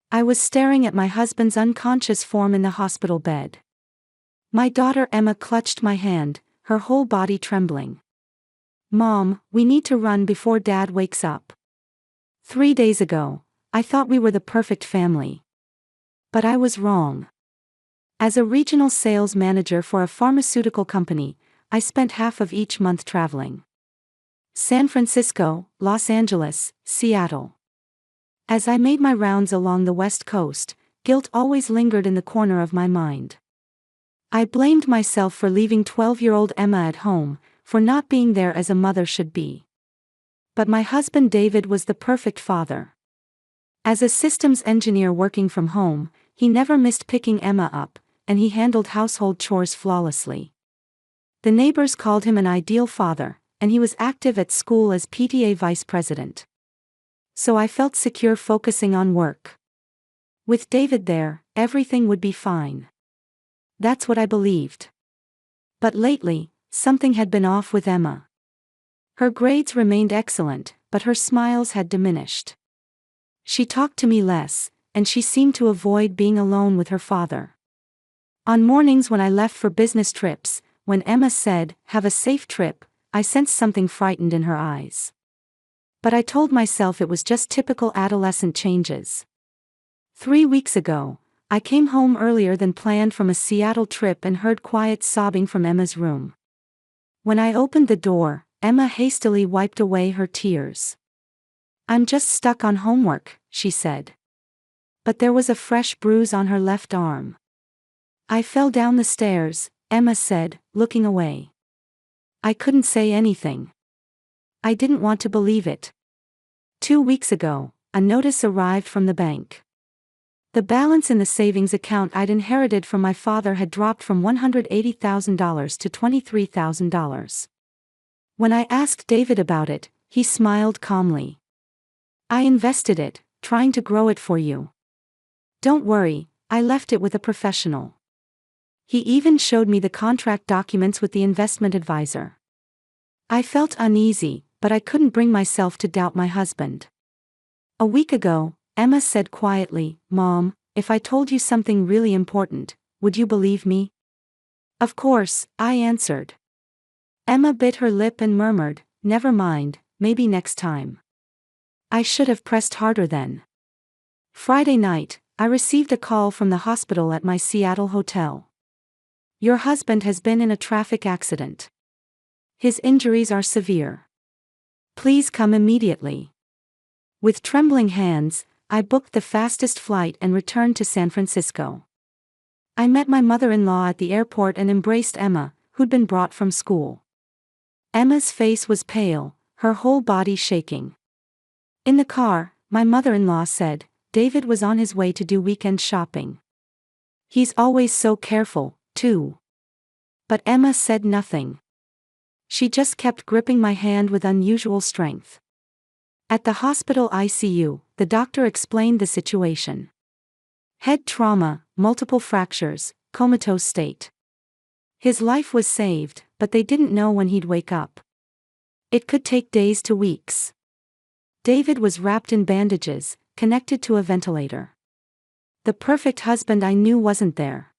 I was staring at my husband's unconscious form in the hospital bed. My daughter Emma clutched my hand, her whole body trembling. "Mom, we need to run before Dad wakes up." 3 days ago, I thought we were the perfect family. But I was wrong. As a regional sales manager for a pharmaceutical company, I spent half of each month traveling. San Francisco, Los Angeles, Seattle. As I made my rounds along the West Coast, guilt always lingered in the corner of my mind. I blamed myself for leaving 12-year-old Emma at home, for not being there as a mother should be. But my husband David was the perfect father. As a systems engineer working from home, he never missed picking Emma up, and he handled household chores flawlessly. The neighbors called him an ideal father, and he was active at school as PTA vice president. So I felt secure focusing on work. With David there, everything would be fine. That's what I believed. But lately, something had been off with Emma. Her grades remained excellent, but her smiles had diminished. She talked to me less, and she seemed to avoid being alone with her father. On mornings when I left for business trips, when Emma said, "Have a safe trip," I sensed something frightened in her eyes. But I told myself it was just typical adolescent changes. 3 weeks ago, I came home earlier than planned from a Seattle trip and heard quiet sobbing from Emma's room. When I opened the door, Emma hastily wiped away her tears. "I'm just stuck on homework," she said. But there was a fresh bruise on her left arm. "I fell down the stairs," Emma said, looking away. I couldn't say anything. I didn't want to believe it. 2 weeks ago, a notice arrived from the bank. The balance in the savings account I'd inherited from my father had dropped from $180,000 to $23,000. When I asked David about it, he smiled calmly. "I invested it, trying to grow it for you. Don't worry, I left it with a professional." He even showed me the contract documents with the investment advisor. I felt uneasy, but I couldn't bring myself to doubt my husband. A week ago, Emma said quietly, "Mom, if I told you something really important, would you believe me?" "Of course," I answered. Emma bit her lip and murmured, "Never mind, maybe next time." I should have pressed harder then. Friday night, I received a call from the hospital at my Seattle hotel. "Your husband has been in a traffic accident. His injuries are severe. Please come immediately." With trembling hands, I booked the fastest flight and returned to San Francisco. I met my mother-in-law at the airport and embraced Emma, who'd been brought from school. Emma's face was pale, her whole body shaking. In the car, my mother-in-law said, "David was on his way to do weekend shopping. He's always so careful, too." But Emma said nothing. She just kept gripping my hand with unusual strength. At the hospital ICU, the doctor explained the situation. Head trauma, multiple fractures, comatose state. His life was saved, but they didn't know when he'd wake up. It could take days to weeks. David was wrapped in bandages, connected to a ventilator. The perfect husband I knew wasn't there.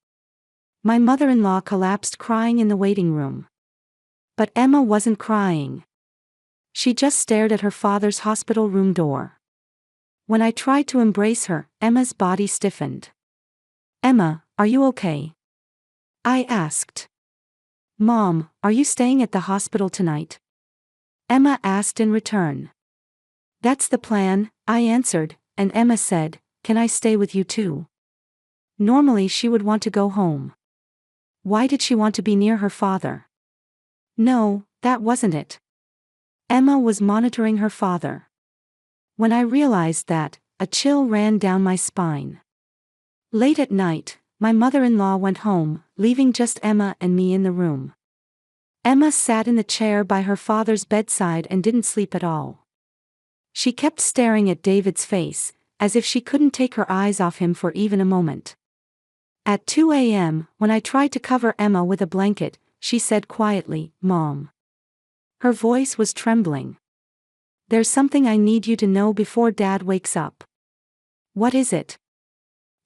My mother-in-law collapsed crying in the waiting room. But Emma wasn't crying. She just stared at her father's hospital room door. When I tried to embrace her, Emma's body stiffened. "Emma, are you okay?" I asked. "Mom, are you staying at the hospital tonight?" Emma asked in return. "That's the plan," I answered, and Emma said, "Can I stay with you too?" Normally she would want to go home. Why did she want to be near her father? No, that wasn't it. Emma was monitoring her father. When I realized that, a chill ran down my spine. Late at night, my mother-in-law went home, leaving just Emma and me in the room. Emma sat in the chair by her father's bedside and didn't sleep at all. She kept staring at David's face, as if she couldn't take her eyes off him for even a moment. At 2 a.m., when I tried to cover Emma with a blanket, she said quietly, "Mom." Her voice was trembling. "There's something I need you to know before Dad wakes up." "What is it?"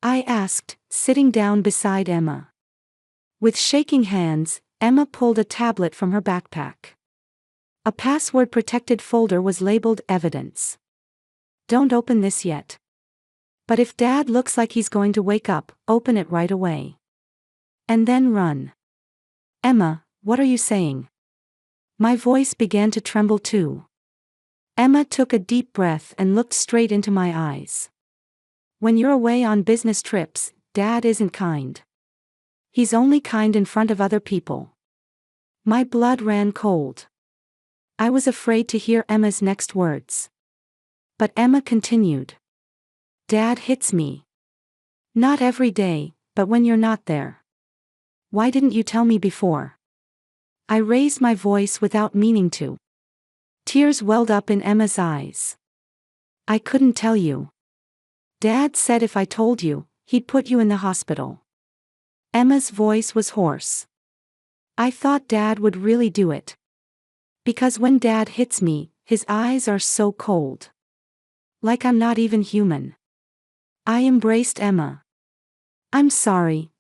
I asked, sitting down beside Emma. With shaking hands, Emma pulled a tablet from her backpack. A password-protected folder was labeled Evidence. Don't open this yet. But if Dad looks like he's going to wake up, open it right away. And then run. Emma, what are you saying? My voice began to tremble too. Emma took a deep breath and looked straight into my eyes. When you're away on business trips, Dad isn't kind. He's only kind in front of other people. My blood ran cold. I was afraid to hear Emma's next words. But Emma continued. Dad hits me. Not every day, but when you're not there. Why didn't you tell me before? I raised my voice without meaning to. Tears welled up in Emma's eyes. I couldn't tell you. Dad said if I told you, he'd put you in the hospital. Emma's voice was hoarse. I thought Dad would really do it. Because when Dad hits me, his eyes are so cold. Like I'm not even human. I embraced Emma. I'm sorry,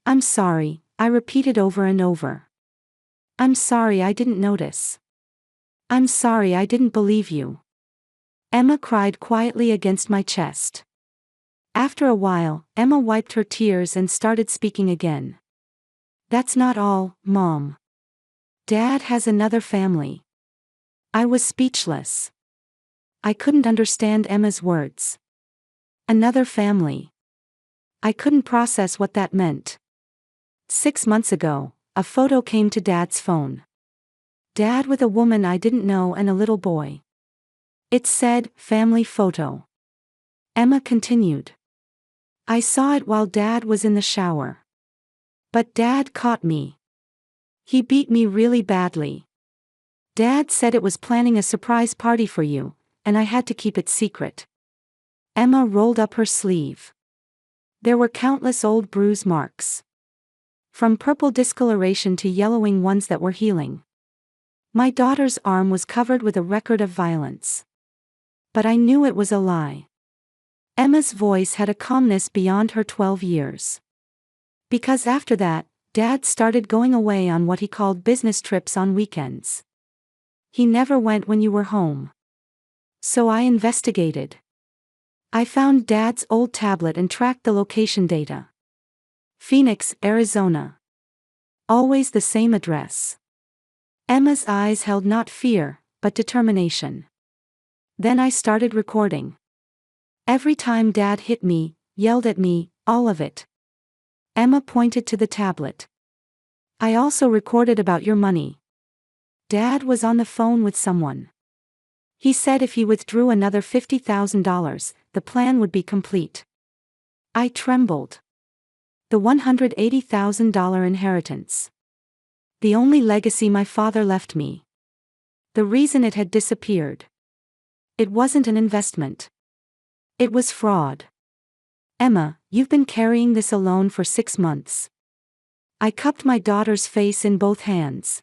I repeated over and over. I'm sorry I didn't notice. I'm sorry I didn't believe you. Emma cried quietly against my chest. After a while, Emma wiped her tears and started speaking again. That's not all, Mom. Dad has another family. I was speechless. I couldn't understand Emma's words. Another family. I couldn't process what that meant. 6 months ago, a photo came to Dad's phone. Dad with a woman I didn't know and a little boy. It said, family photo. Emma continued. I saw it while Dad was in the shower. But Dad caught me. He beat me really badly. Dad said it was planning a surprise party for you, and I had to keep it secret. Emma rolled up her sleeve. There were countless old bruise marks. From purple discoloration to yellowing ones that were healing. My daughter's arm was covered with a record of violence. But I knew it was a lie. Emma's voice had a calmness beyond her 12 years. Because after that, Dad started going away on what he called business trips on weekends. He never went when you were home. So I investigated. I found Dad's old tablet and tracked the location data. Phoenix, Arizona. Always the same address. Emma's eyes held not fear, but determination. Then I started recording. Every time Dad hit me, yelled at me, all of it. Emma pointed to the tablet. I also recorded about your money. Dad was on the phone with someone. He said if he withdrew another $50,000, the plan would be complete. I trembled. The $180,000 inheritance. The only legacy my father left me. The reason it had disappeared. It wasn't an investment. It was fraud. Emma, you've been carrying this alone for 6 months. I cupped my daughter's face in both hands.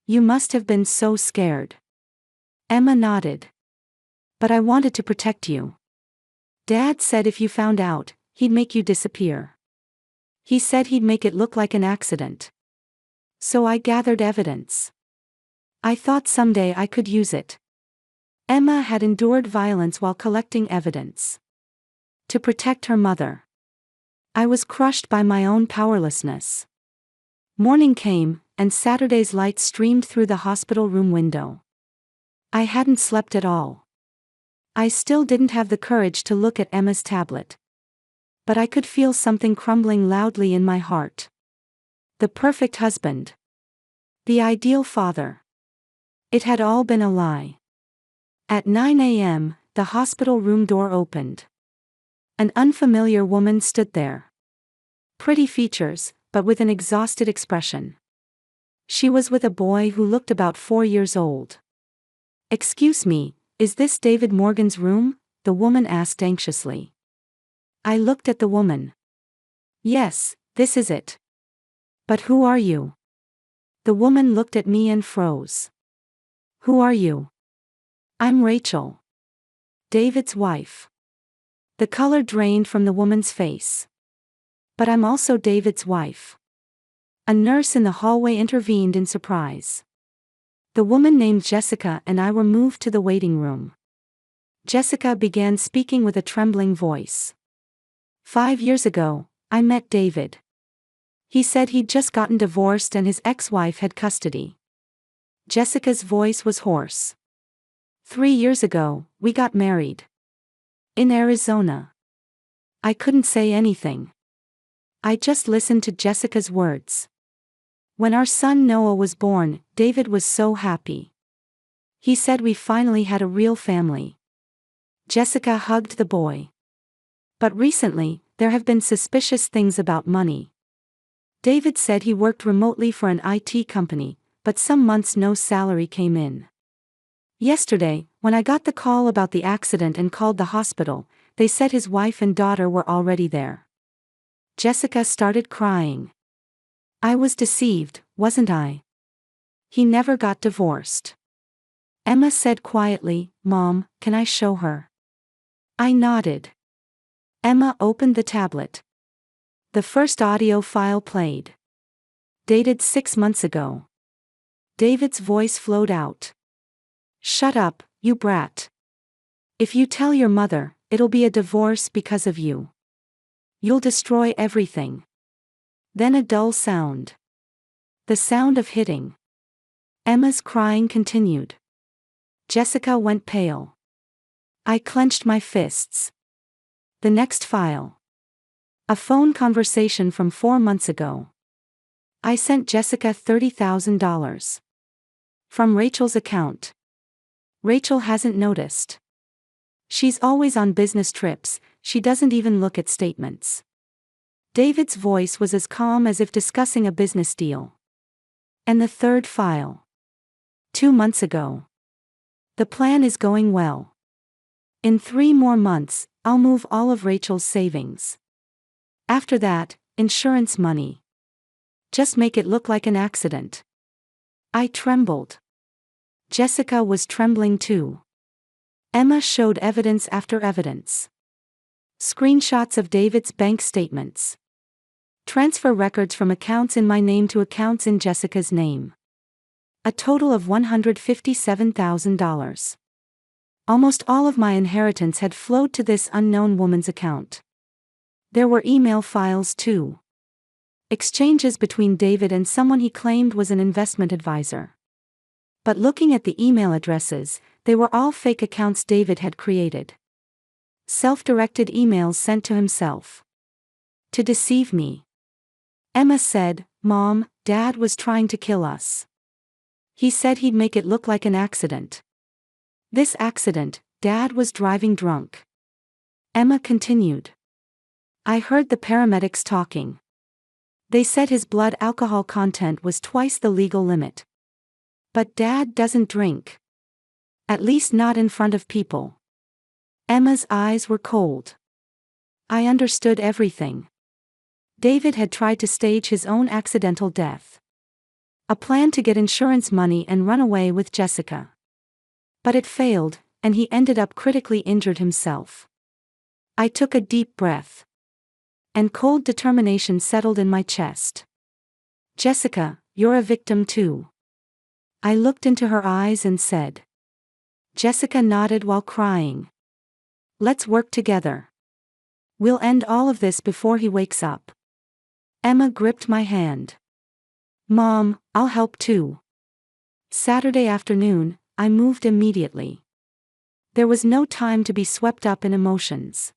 You must have been so scared. Emma nodded. But I wanted to protect you. Dad said if you found out, he'd make you disappear. He said he'd make it look like an accident. So I gathered evidence. I thought someday I could use it. Emma had endured violence while collecting evidence. To protect her mother. I was crushed by my own powerlessness. Morning came, and Saturday's light streamed through the hospital room window. I hadn't slept at all. I still didn't have the courage to look at Emma's tablet. But I could feel something crumbling loudly in my heart. The perfect husband. The ideal father. It had all been a lie. At 9 a.m., the hospital room door opened. An unfamiliar woman stood there. Pretty features, but with an exhausted expression. She was with a boy who looked about 4 years old. Excuse me, is this David Morgan's room? The woman asked anxiously. I looked at the woman. Yes, this is it. But who are you? The woman looked at me and froze. Who are you? I'm Rachel. David's wife. The color drained from the woman's face. But I'm also David's wife. A nurse in the hallway intervened in surprise. The woman named Jessica and I were moved to the waiting room. Jessica began speaking with a trembling voice. 5 years ago, I met David. He said he'd just gotten divorced and his ex-wife had custody. Jessica's voice was hoarse. 3 years ago, we got married. In Arizona. I couldn't say anything. I just listened to Jessica's words. When our son Noah was born, David was so happy. He said we finally had a real family. Jessica hugged the boy. But recently, there have been suspicious things about money. David said he worked remotely for an IT company, but some months no salary came in. Yesterday, when I got the call about the accident and called the hospital, they said his wife and daughter were already there. Jessica started crying. I was deceived, wasn't I? He never got divorced. Emma said quietly, Mom, can I show her? I nodded. Emma opened the tablet. The first audio file played. Dated 6 months ago. David's voice flowed out. Shut up, you brat. If you tell your mother, it'll be a divorce because of you. You'll destroy everything. Then a dull sound. The sound of hitting. Emma's crying continued. Jessica went pale. I clenched my fists. The next file. A phone conversation from 4 months ago. I sent Jessica $30,000. From Rachel's account. Rachel hasn't noticed. She's always on business trips, she doesn't even look at statements. David's voice was as calm as if discussing a business deal. And the third file. 2 months ago. The plan is going well. In 3 more months, I'll move all of Rachel's savings. After that, insurance money. Just make it look like an accident. I trembled. Jessica was trembling too. Emma showed evidence after evidence. Screenshots of David's bank statements. Transfer records from accounts in my name to accounts in Jessica's name. A total of $157,000. Almost all of my inheritance had flowed to this unknown woman's account. There were email files too. Exchanges between David and someone he claimed was an investment advisor. But looking at the email addresses, they were all fake accounts David had created. Self-directed emails sent to himself. To deceive me. Emma said, Mom, Dad was trying to kill us. He said he'd make it look like an accident. This accident, Dad was driving drunk. Emma continued. I heard the paramedics talking. They said his blood alcohol content was twice the legal limit. But Dad doesn't drink. At least not in front of people. Emma's eyes were cold. I understood everything. David had tried to stage his own accidental death. A plan to get insurance money and run away with Jessica. But it failed, and he ended up critically injured himself. I took a deep breath. And cold determination settled in my chest. Jessica, you're a victim too. I looked into her eyes and said. Jessica nodded while crying. Let's work together. We'll end all of this before he wakes up. Emma gripped my hand. Mom, I'll help too. Saturday afternoon, I moved immediately. There was no time to be swept up in emotions.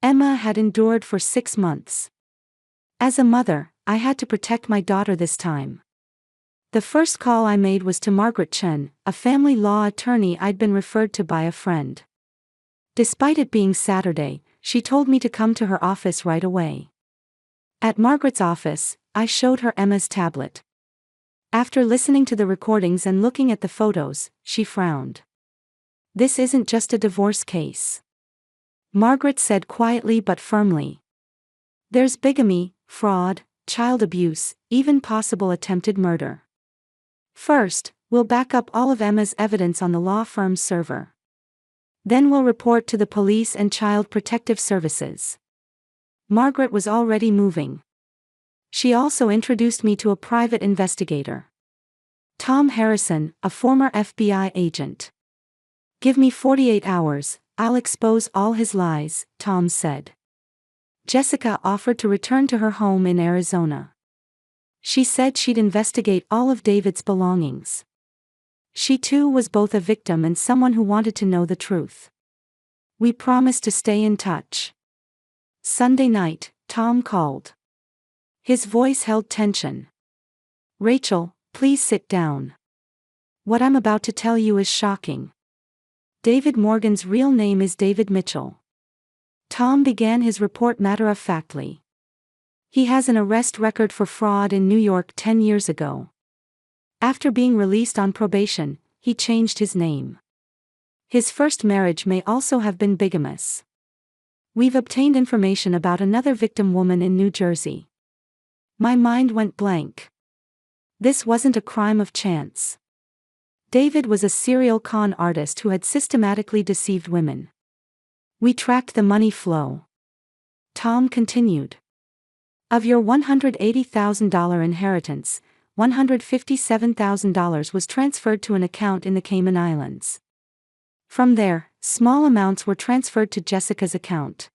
Emma had endured for 6 months. As a mother, I had to protect my daughter this time. The first call I made was to Margaret Chen, a family law attorney I'd been referred to by a friend. Despite it being Saturday, she told me to come to her office right away. At Margaret's office, I showed her Emma's tablet. After listening to the recordings and looking at the photos, she frowned. This isn't just a divorce case. Margaret said quietly but firmly. There's bigamy, fraud, child abuse, even possible attempted murder. First, we'll back up all of Emma's evidence on the law firm's server. Then we'll report to the police and Child Protective Services. Margaret was already moving. She also introduced me to a private investigator. Tom Harrison, a former FBI agent. "Give me 48 hours, I'll expose all his lies," Tom said. Jessica offered to return to her home in Arizona. She said she'd investigate all of David's belongings. She too was both a victim and someone who wanted to know the truth. We promised to stay in touch. Sunday night, Tom called. His voice held tension. "Rachel, please sit down. What I'm about to tell you is shocking. David Morgan's real name is David Mitchell." Tom began his report matter-of-factly. "He has an arrest record for fraud in New York 10 years ago. After being released on probation, he changed his name. His first marriage may also have been bigamous. We've obtained information about another victim woman in New Jersey." My mind went blank. This wasn't a crime of chance. David was a serial con artist who had systematically deceived women. "We tracked the money flow," Tom continued. "Of your $180,000 inheritance, $157,000 was transferred to an account in the Cayman Islands. From there, small amounts were transferred to Jessica's account.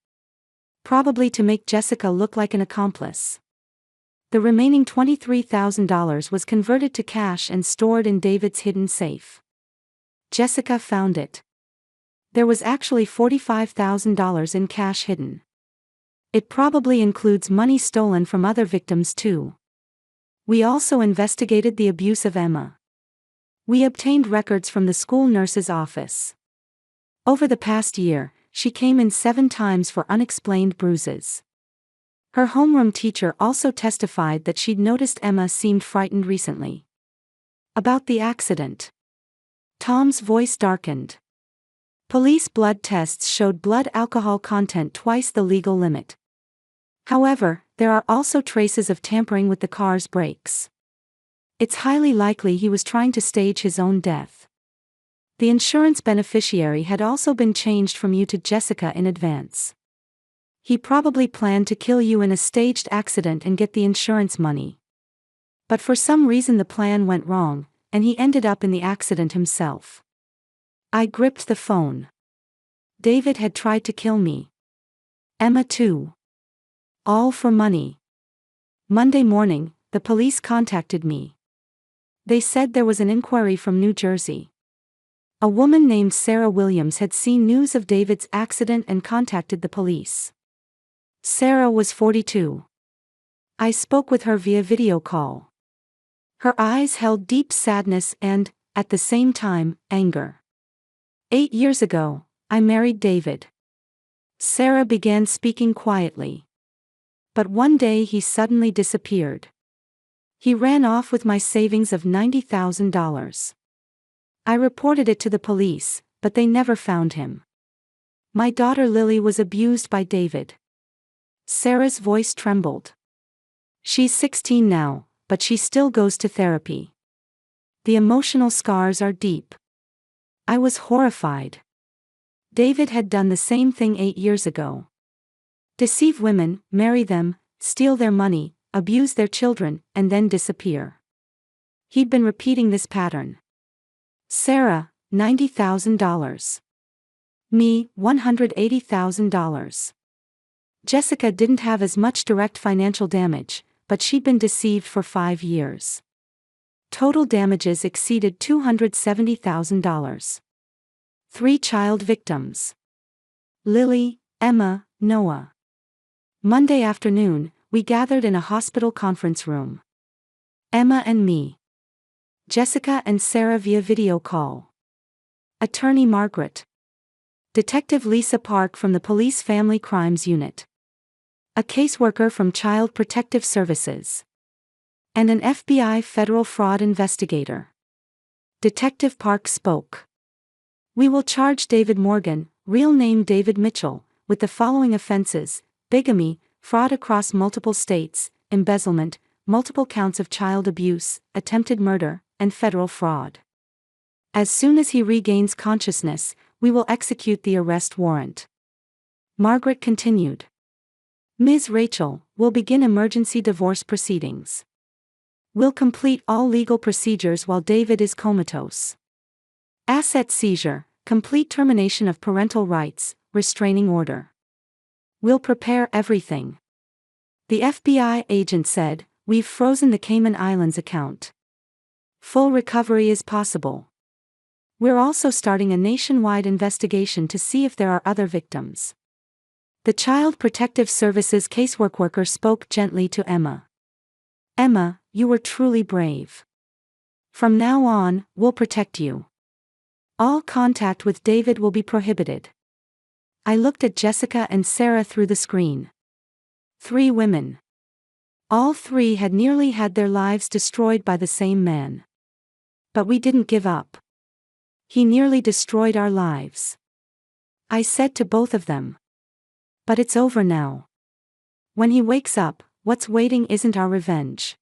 Probably to make Jessica look like an accomplice. The remaining $23,000 was converted to cash and stored in David's hidden safe. Jessica found it. There was actually $45,000 in cash hidden. It probably includes money stolen from other victims too. We also investigated the abuse of Emma. We obtained records from the school nurse's office. Over the past year, she came in 7 times for unexplained bruises. Her homeroom teacher also testified that she'd noticed Emma seemed frightened recently. About the accident." Tom's voice darkened. "Police blood tests showed blood alcohol content twice the legal limit. However, there are also traces of tampering with the car's brakes. It's highly likely he was trying to stage his own death. The insurance beneficiary had also been changed from you to Jessica in advance. He probably planned to kill you in a staged accident and get the insurance money. But for some reason the plan went wrong, and he ended up in the accident himself." I gripped the phone. David had tried to kill me. Emma too. All for money. Monday morning, the police contacted me. They said there was an inquiry from New Jersey. A woman named Sarah Williams had seen news of David's accident and contacted the police. Sarah was 42. I spoke with her via video call. Her eyes held deep sadness and, at the same time, anger. 8 years ago, I married David. Sarah began speaking quietly. But one day he suddenly disappeared. He ran off with my savings of $90,000. I reported it to the police, but they never found him. My daughter Lily was abused by David. Sarah's voice trembled. She's 16 now, but she still goes to therapy. The emotional scars are deep. I was horrified. David had done the same thing 8 years ago. Deceive women, marry them, steal their money, abuse their children, and then disappear. He'd been repeating this pattern. Sarah, $90,000. Me, $180,000. Jessica didn't have as much direct financial damage, but she'd been deceived for 5 years. Total damages exceeded $270,000. 3 child victims. Lily, Emma, Noah. Monday afternoon, we gathered in a hospital conference room. Emma and me. Jessica and Sarah via video call. Attorney Margaret. Detective Lisa Park from the Police Family Crimes Unit. A caseworker from Child Protective Services. And an FBI federal fraud investigator. Detective Park spoke. We will charge David Morgan, real name David Mitchell, with the following offenses: bigamy, fraud across multiple states, embezzlement, multiple counts of child abuse, attempted murder, and federal fraud. As soon as he regains consciousness, we will execute the arrest warrant. Margaret continued. Ms. Rachel, will begin emergency divorce proceedings. Will complete all legal procedures while David is comatose. Asset seizure, complete termination of parental rights, restraining order. Will prepare everything. The FBI agent said, "We've frozen the Cayman Islands account. Full recovery is possible. We're also starting a nationwide investigation to see if there are other victims." The Child Protective Services casework worker spoke gently to Emma. "Emma, you were truly brave. From now on, we'll protect you. All contact with David will be prohibited." I looked at Jessica and Sarah through the screen. 3 women. All 3 had nearly had their lives destroyed by the same man. But we didn't give up. He nearly destroyed our lives. I said to both of them. But it's over now. When he wakes up, what's waiting isn't our revenge.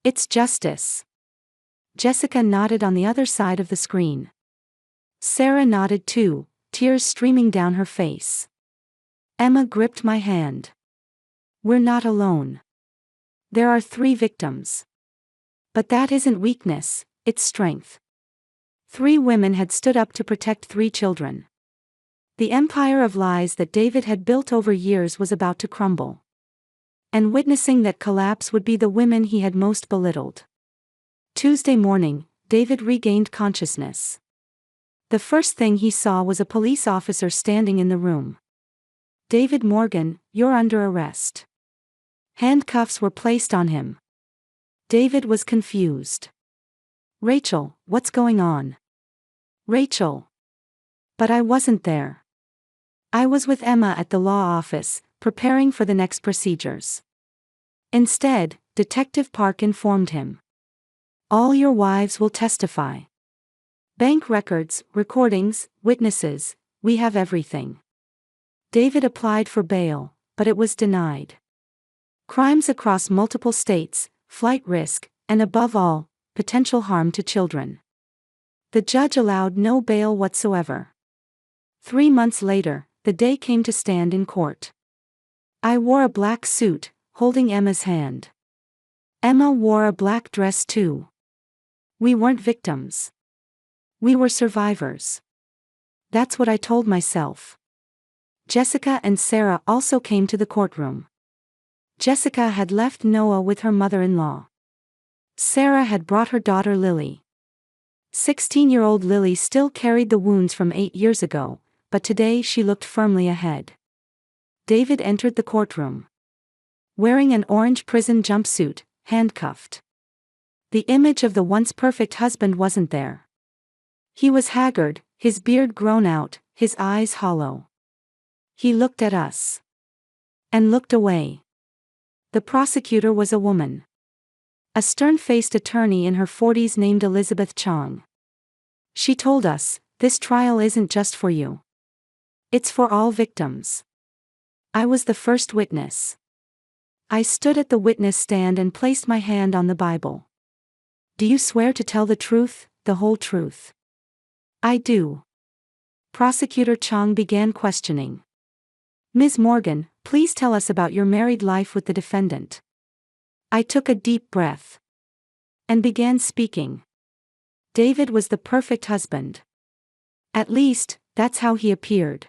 It's justice. Jessica nodded on the other side of the screen. Sarah nodded too, tears streaming down her face. Emma gripped my hand. "We're not alone. There are 3 victims. But that isn't weakness, it's strength." 3 women had stood up to protect 3 children. The empire of lies that David had built over years was about to crumble. And witnessing that collapse would be the women he had most belittled. Tuesday morning, David regained consciousness. The first thing he saw was a police officer standing in the room. "David Morgan, you're under arrest." Handcuffs were placed on him. David was confused. "Rachel, what's going on?" "Rachel." But I wasn't there. I was with Emma at the law office, preparing for the next procedures. Instead, Detective Park informed him. "All your wives will testify. Bank records, recordings, witnesses, we have everything." David applied for bail, but it was denied. Crimes across multiple states, flight risk, and above all, potential harm to children. The judge allowed no bail whatsoever. 3 months later, the day came to stand in court. I wore a black suit, holding Emma's hand. Emma wore a black dress too. We weren't victims. We were survivors. That's what I told myself. Jessica and Sarah also came to the courtroom. Jessica had left Noah with her mother-in-law. Sarah had brought her daughter Lily. 16-year-old Lily still carried the wounds from 8 years ago, but today she looked firmly ahead. David entered the courtroom. Wearing an orange prison jumpsuit, handcuffed. The image of the once perfect husband wasn't there. He was haggard, his beard grown out, his eyes hollow. He looked at us. And looked away. The prosecutor was a woman. A stern-faced attorney in her 40s named Elizabeth Chong. She told us, "This trial isn't just for you. It's for all victims." I was the first witness. I stood at the witness stand and placed my hand on the Bible. "Do you swear to tell the truth, the whole truth?" "I do." Prosecutor Chong began questioning. "Ms. Morgan, please tell us about your married life with the defendant." I took a deep breath. And began speaking. David was the perfect husband. At least, that's how he appeared.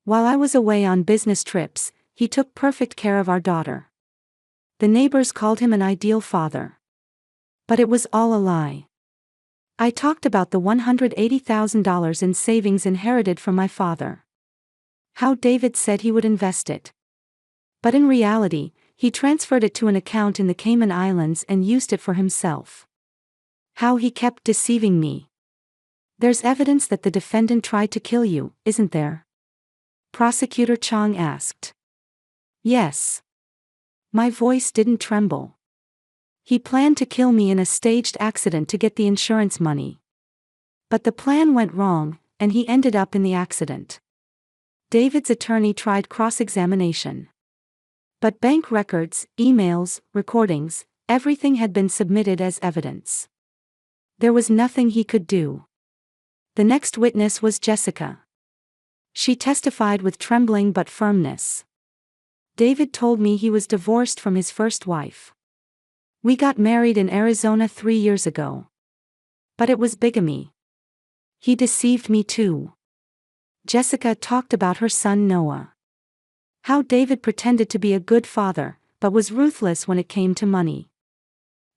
While I was away on business trips, he took perfect care of our daughter. The neighbors called him an ideal father. But it was all a lie. I talked about the $180,000 in savings inherited from my father. How David said he would invest it. But in reality, he transferred it to an account in the Cayman Islands and used it for himself. How he kept deceiving me. "There's evidence that the defendant tried to kill you, isn't there?" Prosecutor Chong asked. "Yes." My voice didn't tremble. "He planned to kill me in a staged accident to get the insurance money. But the plan went wrong, and he ended up in the accident." David's attorney tried cross-examination. But bank records, emails, recordings, everything had been submitted as evidence. There was nothing he could do. The next witness was Jessica. She testified with trembling but firmness. David told me he was divorced from his first wife. We got married in Arizona 3 years ago. But it was bigamy. He deceived me too. Jessica talked about her son Noah. How David pretended to be a good father, but was ruthless when it came to money.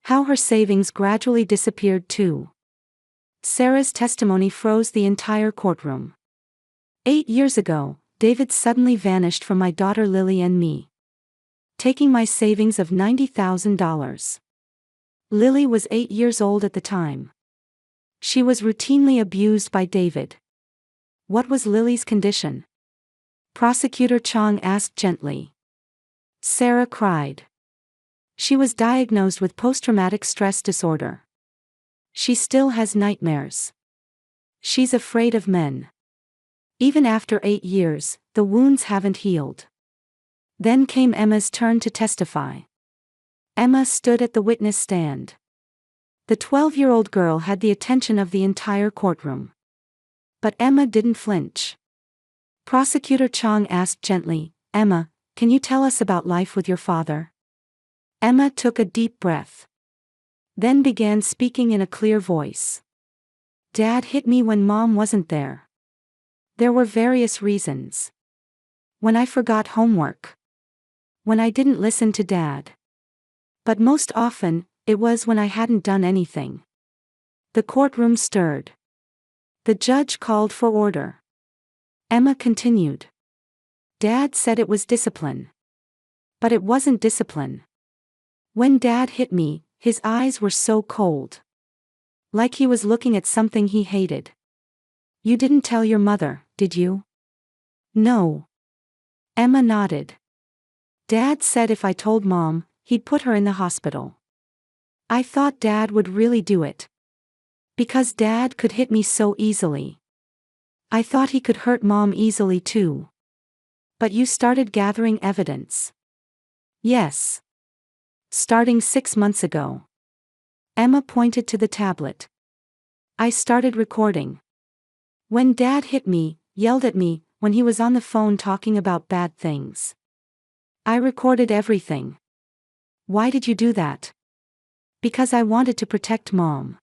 How her savings gradually disappeared too. Sarah's testimony froze the entire courtroom. 8 years ago, David suddenly vanished from my daughter Lily and me, taking my savings of $90,000. Lily was 8 years old at the time. She was routinely abused by David. What was Lily's condition? Prosecutor Chong asked gently. Sarah cried. She was diagnosed with post-traumatic stress disorder. She still has nightmares. She's afraid of men. Even after 8 years, the wounds haven't healed. Then came Emma's turn to testify. Emma stood at the witness stand. The 12-year-old girl had the attention of the entire courtroom. But Emma didn't flinch. Prosecutor Chong asked gently, Emma, can you tell us about life with your father? Emma took a deep breath. Then began speaking in a clear voice. Dad hit me when Mom wasn't there. There were various reasons. When I forgot homework. When I didn't listen to Dad. But most often, it was when I hadn't done anything. The courtroom stirred. The judge called for order. Emma continued. Dad said it was discipline. But it wasn't discipline. When Dad hit me, his eyes were so cold. Like he was looking at something he hated. You didn't tell your mother, did you? No. Emma nodded. Dad said if I told Mom, he'd put her in the hospital. I thought Dad would really do it. Because Dad could hit me so easily. I thought he could hurt Mom easily too. But you started gathering evidence. Yes. Starting 6 months ago. Emma pointed to the tablet. I started recording. When Dad hit me, yelled at me, when he was on the phone talking about bad things. I recorded everything. Why did you do that? Because I wanted to protect Mom.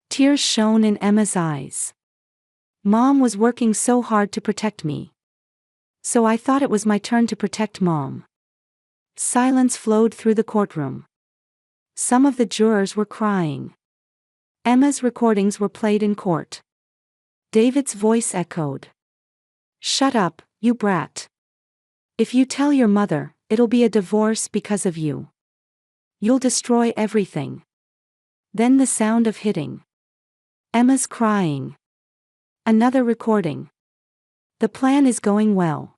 Tears shone in Emma's eyes. Mom was working so hard to protect me. So I thought it was my turn to protect Mom. Silence flowed through the courtroom. Some of the jurors were crying. Emma's recordings were played in court. David's voice echoed. Shut up, you brat. If you tell your mother, it'll be a divorce because of you. You'll destroy everything. Then the sound of hitting. Emma's crying. Another recording. The plan is going well.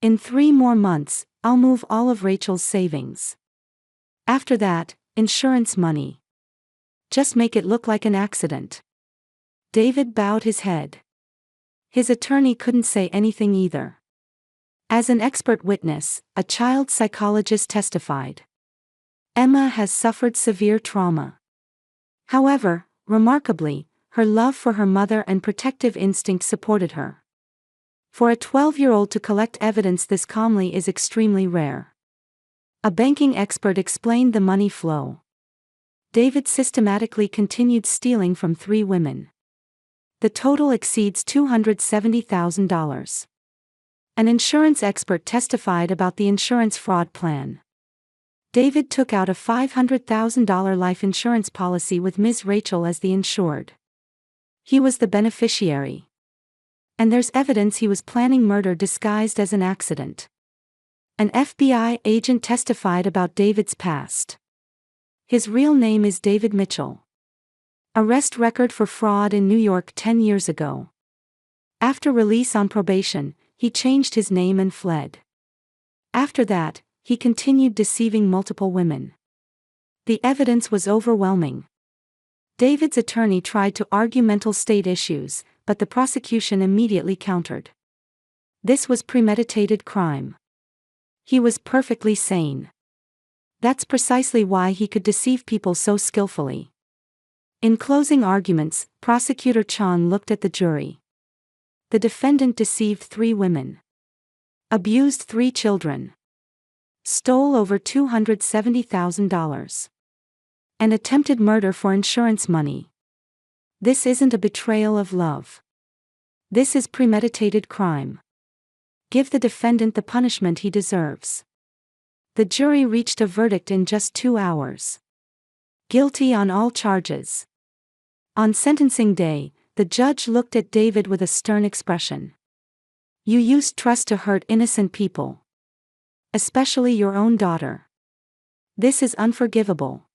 In 3 more months, I'll move all of Rachel's savings. After that, insurance money. Just make it look like an accident. David bowed his head. His attorney couldn't say anything either. As an expert witness, a child psychologist testified. Emma has suffered severe trauma. However, remarkably, her love for her mother and protective instinct supported her. For a 12-year-old to collect evidence this calmly is extremely rare. A banking expert explained the money flow. David systematically continued stealing from 3 women. The total exceeds $270,000. An insurance expert testified about the insurance fraud plan. David took out a $500,000 life insurance policy with Ms. Rachel as the insured. He was the beneficiary. And there's evidence he was planning murder disguised as an accident. An FBI agent testified about David's past. His real name is David Mitchell. Arrest record for fraud in New York 10 years ago. After release on probation, he changed his name and fled. After that, he continued deceiving multiple women. The evidence was overwhelming. David's attorney tried to argue mental state issues, but the prosecution immediately countered. This was premeditated crime. He was perfectly sane. That's precisely why he could deceive people so skillfully. In closing arguments, Prosecutor Chong looked at the jury. The defendant deceived 3 women. Abused 3 children. Stole over $270,000. And attempted murder for insurance money. This isn't a betrayal of love. This is premeditated crime. Give the defendant the punishment he deserves. The jury reached a verdict in just 2 hours. Guilty on all charges. On sentencing day, the judge looked at David with a stern expression. You used trust to hurt innocent people. Especially your own daughter. This is unforgivable.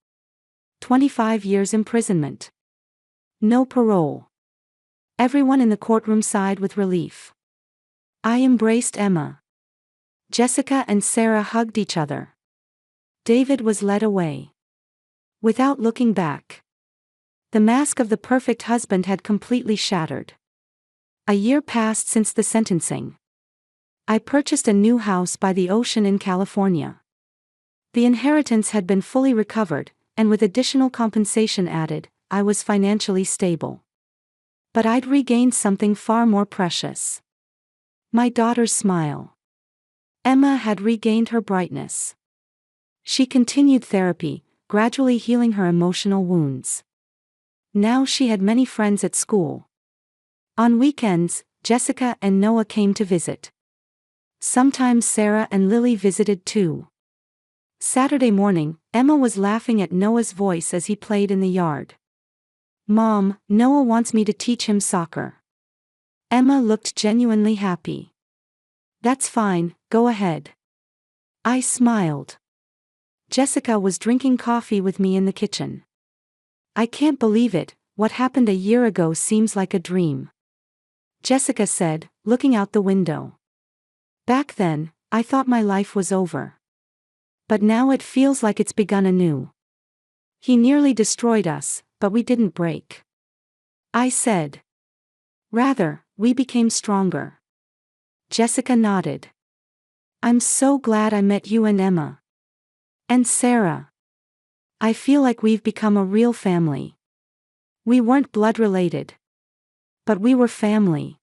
25 years imprisonment. No parole. Everyone in the courtroom sighed with relief. I embraced Emma. Jessica and Sarah hugged each other. David was led away. Without looking back. The mask of the perfect husband had completely shattered. A year passed since the sentencing. I purchased a new house by the ocean in California. The inheritance had been fully recovered, and with additional compensation added, I was financially stable. But I'd regained something far more precious. My daughter's smile. Emma had regained her brightness. She continued therapy, gradually healing her emotional wounds. Now she had many friends at school. On weekends, Jessica and Noah came to visit. Sometimes Sarah and Lily visited too. Saturday morning, Emma was laughing at Noah's voice as he played in the yard. Mom, Noah wants me to teach him soccer. Emma looked genuinely happy. That's fine, go ahead. I smiled. Jessica was drinking coffee with me in the kitchen. I can't believe it, what happened a year ago seems like a dream. Jessica said, looking out the window. Back then, I thought my life was over. But now it feels like it's begun anew. He nearly destroyed us, but we didn't break. I said. Rather, we became stronger. Jessica nodded. I'm so glad I met you and Emma. And Sarah. I feel like we've become a real family. We weren't blood related. But we were family.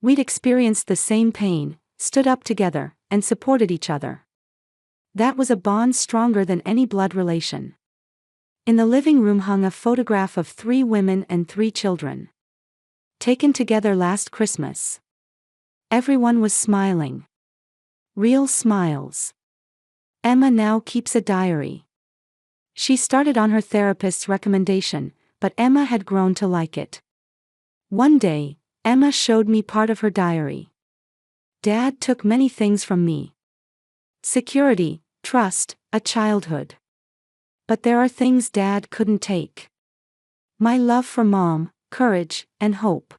We'd experienced the same pain, stood up together, and supported each other. That was a bond stronger than any blood relation. In the living room hung a photograph of 3 women and 3 children. Taken together last Christmas. Everyone was smiling. Real smiles. Emma now keeps a diary. She started on her therapist's recommendation, but Emma had grown to like it. One day, Emma showed me part of her diary. Dad took many things from me. Security, trust, a childhood. But there are things Dad couldn't take. My love for Mom, courage, and hope.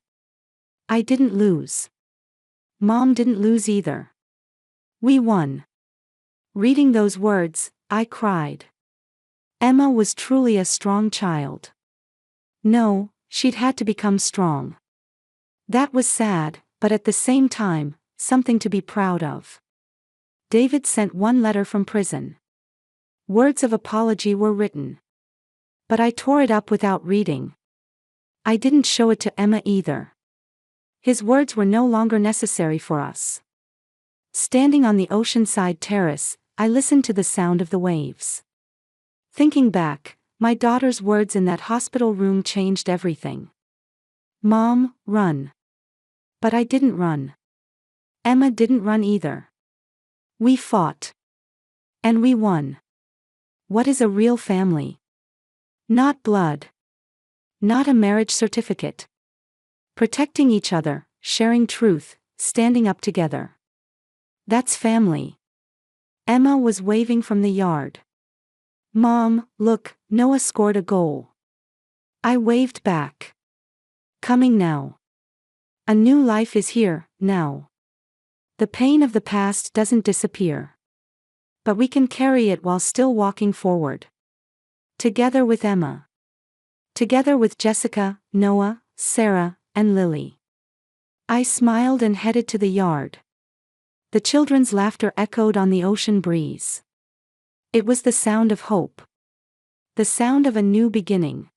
I didn't lose. Mom didn't lose either. We won. Reading those words, I cried. Emma was truly a strong child. No, she'd had to become strong. That was sad, but at the same time, something to be proud of. David sent one letter from prison. Words of apology were written. But I tore it up without reading. I didn't show it to Emma either. His words were no longer necessary for us. Standing on the oceanside terrace, I listened to the sound of the waves. Thinking back, my daughter's words in that hospital room changed everything. Mom, run. But I didn't run. Emma didn't run either. We fought. And we won. What is a real family? Not blood. Not a marriage certificate. Protecting each other, sharing truth, standing up together. That's family. Emma was waving from the yard. Mom, look, Noah scored a goal. I waved back. Coming now. A new life is here, now. The pain of the past doesn't disappear. But we can carry it while still walking forward. Together with Emma. Together with Jessica, Noah, Sarah, and Lily. I smiled and headed to the yard. The children's laughter echoed on the ocean breeze. It was the sound of hope. The sound of a new beginning.